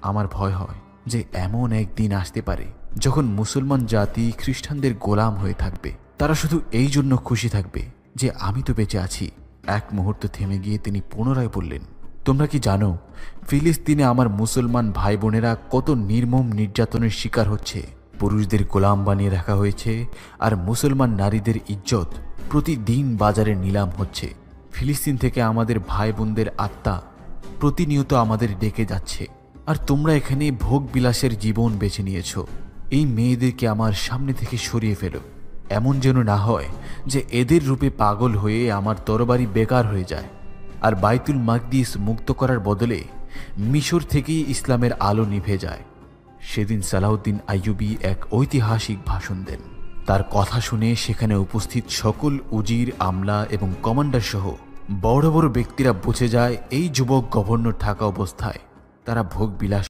আমার ভয় হয় যে এমন একদিন আসতে পারে যখন মুসলমান জাতি খ্রিস্টানদের গোলাম হয়ে থাকবে। তারা শুধু এই জন্য খুশি থাকবে যে আমি তো বেঁচে আছি। এক মুহূর্ত থেমে গিয়ে তিনি পুনরায় বললেন, তোমরা কি জানো ফিলিস্তিনে আমার মুসলমান ভাই বোনেরা কত নির্মম নির্যাতনের শিকার হচ্ছে? পুরুষদের গোলাম বানিয়ে রাখা হয়েছে, আর মুসলমান নারীদের ইজ্জত প্রতিদিন বাজারে নিলাম হচ্ছে। ফিলিস্তিন থেকে আমাদের ভাই বোনদের আত্মা প্রতিনিয়ত আমাদের ডেকে যাচ্ছে, আর তোমরা এখানে ভোগ বিলাসের জীবন বেছে নিয়েছ। এই মেয়েদেরকে আমার সামনে থেকে সরিয়ে ফেলো, এমন যেন না হয় যে এদের রূপে পাগল হয়ে আমার তরবারি বেকার হয়ে যায়, আর বাইতুল মাকদিস মুক্ত করার বদলে মিশর থেকেই ইসলামের আলো নিভে যায়। সেদিন সালাউদ্দিন আইয়ুবী এক ঐতিহাসিক ভাষণ দেন। তার কথা শুনে সেখানে উপস্থিত সকল উজির, আমলা এবং কমান্ডার সহ বড় বড় ব্যক্তিরা বুঝে যায় এই যুবক গভর্নর থাকা অবস্থায় তারা ভোগ বিলাস